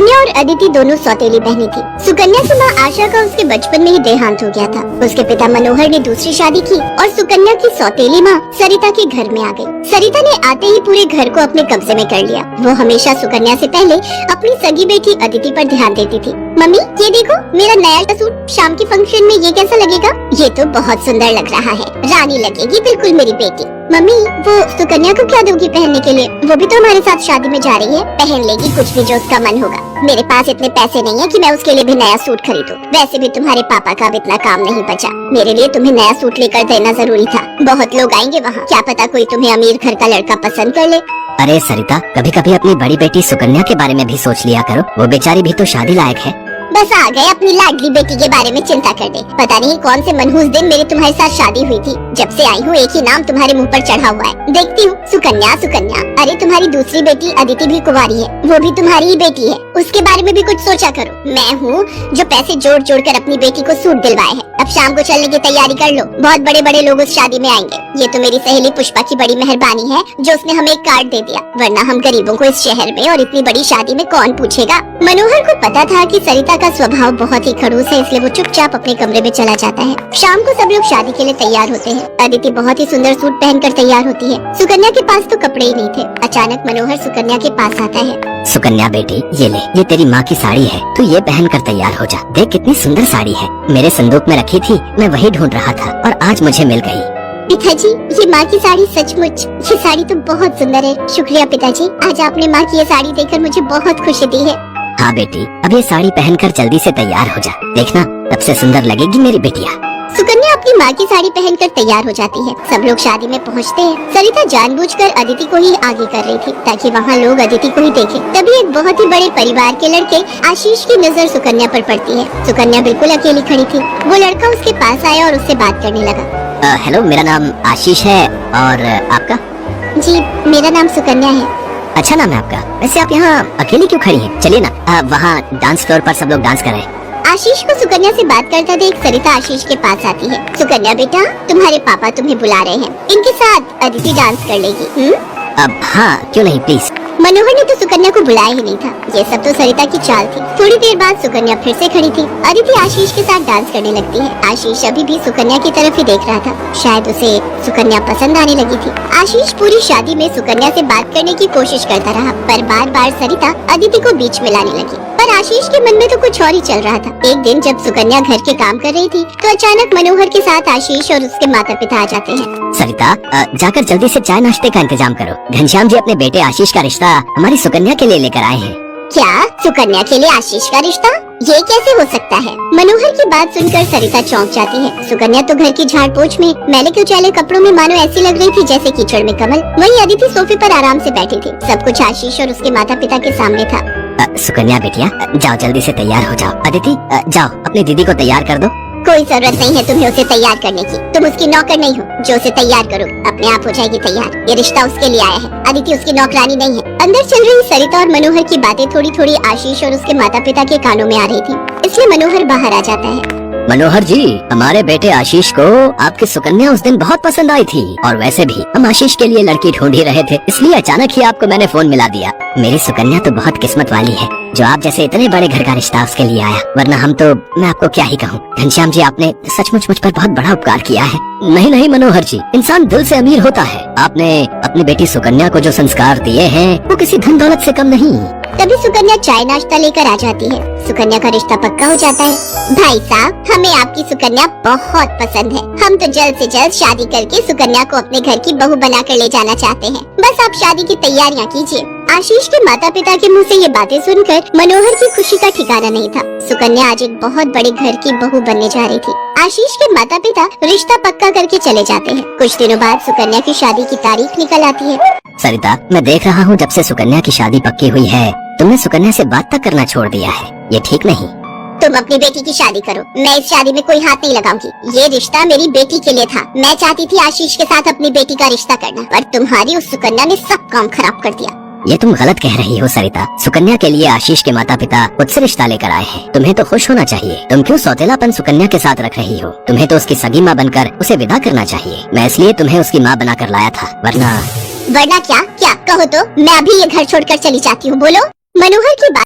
सुकन्या और अदिति दोनों सौतेली बहनें थी। सुकन्या की माँ आशा का उसके बचपन में ही देहांत हो गया था। उसके पिता मनोहर ने दूसरी शादी की और सुकन्या की सौतेली माँ सरिता के घर में आ गई। सरिता ने आते ही पूरे घर को अपने कब्जे में कर लिया। वो हमेशा सुकन्या से पहले अपनी सगी बेटी अदिति पर ध्यान देती थी। मम्मी ये देखो मेरा नया सूट, शाम के फंक्शन में ये कैसा लगेगा? ये तो बहुत सुंदर लग रहा है, रानी लगेगी बिल्कुल मेरी बेटी। मम्मी वो सुकन्या को क्या दोगी पहनने के लिए? वो भी तो हमारे साथ शादी में जा रही है, पहन लेगी कुछ भी जो उसका मन होगा। मेरे पास इतने पैसे नहीं है कि मैं उसके लिए भी नया सूट खरीदूं। वैसे भी तुम्हारे पापा का अब इतना काम नहीं बचा। मेरे लिए तुम्हें नया सूट लेकर देना जरूरी था। बहुत लोग आएंगे वहाँ, क्या पता कोई तुम्हें अमीर घर का लड़का पसंद कर ले। अरे सरिता, कभी कभी अपनी बड़ी बेटी सुकन्या के बारे में भी सोच लिया करो। वो बेचारी भी तो शादी लायक है। बस आ गए अपनी लाडली बेटी के बारे में चिंता करने। पता नहीं कौन से मनहूस दिन मेरी तुम्हारे साथ शादी हुई थी। जब से आई हूँ एक ही नाम तुम्हारे मुंह पर चढ़ा हुआ है। देखती हूँ सुकन्या सुकन्या। अरे तुम्हारी दूसरी बेटी अदिति भी कुंवारी है, वो भी तुम्हारी ही बेटी है। उसके बारे में भी कुछ सोचा करो। मैं हूँ जो पैसे जोड़ जोड़ कर अपनी बेटी को सूट दिलवाए है। अब शाम को चलने की तैयारी कर लो, बहुत बड़े बड़े लोग उस शादी में आएंगे। ये तो मेरी सहेली पुष्पा की बड़ी मेहरबानी है जो उसने हमें एक कार्ड दे दिया, वरना हम गरीबों को इस शहर में और इतनी बड़ी शादी में कौन पूछेगा। मनोहर को पता था कि सरिता का स्वभाव बहुत ही खड़ूस है, इसलिए वो चुपचाप अपने कमरे में चला जाता है। शाम को सब लोग शादी के लिए तैयार होते हैं। अदिति बहुत ही सुंदर सूट पहनकर तैयार होती है। सुकन्या के पास तो कपड़े ही नहीं थे। अचानक मनोहर सुकन्या के पास आता है। सुकन्या बेटी ये ले, ये तेरी माँ की साड़ी है, तू ये पहन कर तैयार हो जा। देख कितनी सुंदर साड़ी है, मेरे संदूक में रखी थी, मैं वही ढूंढ रहा था और आज मुझे मिल गई। पिताजी ये माँ की साड़ी सचमुच, ये साड़ी तो बहुत सुंदर है। शुक्रिया पिताजी, आज आपने माँ की ये साड़ी देखकर मुझे बहुत खुशी दी है। हाँ बेटी, अब ये साड़ी पहनकर जल्दी से तैयार हो जा, देखना तब से सुंदर लगेगी मेरी बेटिया। सुकन्या अपनी माँ की साड़ी पहनकर तैयार हो जाती है। सब लोग शादी में पहुँचते हैं। सरिता जानबूझकर अदिति को ही आगे कर रही थी ताकि वहाँ लोग अदिति को ही देखें। तभी एक बहुत ही बड़े परिवार के लड़के आशीष की नजर सुकन्या पर पड़ती है। सुकन्या बिल्कुल अकेली खड़ी थी। वो लड़का उसके पास आया और उससे बात करने लगा। हेलो, मेरा नाम आशीष है और आपका? जी मेरा नाम सुकन्या है। अच्छा नाम है आपका। वैसे आप यहाँ अकेली क्यों खड़ी हैं? चलिए ना, वहाँ डांस फ्लोर पर सब लोग डांस कर रहे हैं। आशीष को सुकन्या से बात करता देख सरिता आशीष के पास आती है। सुकन्या बेटा, तुम्हारे पापा तुम्हें बुला रहे हैं, इनके साथ अदिति डांस कर लेगी। अब हाँ, क्यों नहीं, प्लीज। मनोहर ने तो सुकन्या को बुलाया ही नहीं था। ये सब तो सरिता की चाल थी। थोड़ी देर बाद सुकन्या फिर से खड़ी थी। अदिति आशीष के साथ डांस करने लगती है। आशीष अभी भी सुकन्या की तरफ ही देख रहा था। शायद उसे सुकन्या पसंद आने लगी थी। आशीष पूरी शादी में सुकन्या से बात करने की कोशिश करता रहा, पर बार बार सरिता अदिति को बीच में लाने लगी। पर आशीष के मन में तो कुछ और ही चल रहा था। एक दिन जब सुकन्या घर के काम कर रही थी तो अचानक मनोहर के साथ आशीष और उसके माता पिता आ जाते हैं। सरिता, जाकर जल्दी से चाय नाश्ते का इंतजाम करो। घनश्याम जी अपने बेटे आशीष का रिश्ता हमारी सुकन्या के लिए लेकर आए हैं। क्या? सुकन्या के लिए आशीष का रिश्ता? ये कैसे हो सकता है? मनोहर की बात सुनकर सरिता चौंक जाती है। सुकन्या तो घर की झाड़ पोछ में मैले कुचैले कपड़ों में मानो ऐसी लग रही थी जैसे कीचड़ में कमल। वहीं अदिति सोफे पर आराम से बैठी थी। सब कुछ आशीष और उसके माता पिता के सामने था। सुकन्या बेटिया, जाओ जल्दी से तैयार हो जाओ। अदिति, जाओ अपनी दीदी को तैयार कर दो। कोई जरूरत नहीं है तुम्हें उसे तैयार करने की। तुम उसकी नौकर नहीं हो जो उसे तैयार करो, अपने आप हो जाएगी तैयार। ये रिश्ता उसके लिए आया है, अदिति उसकी नौकरानी नहीं है। अंदर चल रही सरिता और मनोहर की बातें थोड़ी थोड़ी आशीष और उसके माता पिता के कानों में आ रही थी, इसलिए मनोहर बाहर आ जाता है। मनोहर जी, हमारे बेटे आशीष को आपकी सुकन्या उस दिन बहुत पसंद आई थी और वैसे भी हम आशीष के लिए लड़की ढूंढ ही रहे थे, इसलिए अचानक ही आपको मैंने फोन मिला दिया। मेरी सुकन्या तो बहुत किस्मत वाली है जो आप जैसे इतने बड़े घर का रिश्ता उसके लिए आया, वरना हम तो, मैं आपको क्या ही कहूँ। घनश्याम जी, आपने सचमुच मुझ पर बहुत बड़ा उपकार किया है। नहीं नहीं मनोहर जी, इंसान दिल से अमीर होता है। आपने अपनी बेटी सुकन्या को जो संस्कार दिए हैं वो किसी धन दौलत से कम नहीं। तभी सुकन्या चाय नाश्ता लेकर आ जाती है। सुकन्या का रिश्ता पक्का हो जाता है। भाई साहब, हमें आपकी सुकन्या बहुत पसंद है। हम तो जल्द से जल्द शादी करके सुकन्या को अपने घर की बहू बनाकर ले जाना चाहते हैं। बस आप शादी की तैयारियां कीजिए। आशीष के माता पिता के मुंह से ये बातें सुनकर मनोहर की खुशी का ठिकाना नहीं था। सुकन्या आज एक बहुत बड़े घर की बहू बनने जा रही थी। आशीष के माता पिता रिश्ता पक्का करके चले जाते हैं। कुछ दिनों बाद सुकन्या की शादी की तारीख निकल आती है। सरिता, मैं देख रहा हूँ जब से सुकन्या की शादी पक्की हुई है तुमने सुकन्या से बात तक करना छोड़ दिया है। ये ठीक नहीं। तुम अपनी बेटी की शादी करो, मैं इस शादी में कोई हाथ नहीं लगाऊंगी। ये रिश्ता मेरी बेटी के लिए था। मैं चाहती थी आशीष के साथ अपनी बेटी का रिश्ता करना, पर तुम्हारी उस सुकन्या ने सब काम खराब कर दिया। ये तुम गलत कह रही हो सरिता। सुकन्या के लिए आशीष के माता पिता खुद से रिश्ता लेकर आए हैं। तुम्हें तो खुश होना चाहिए। तुम क्यों सौतेलापन सुकन्या के साथ रख रही हो? तुम्हें तो उसकी सगी माँ बनकर उसे विदा करना चाहिए। मैं इसलिए तुम्हें उसकी माँ बनाकर लाया था, वरना क्या? क्या कहो तो मैं अभी ये घर छोड़कर चली जाती हूँ। बोलो। मनोहर की बात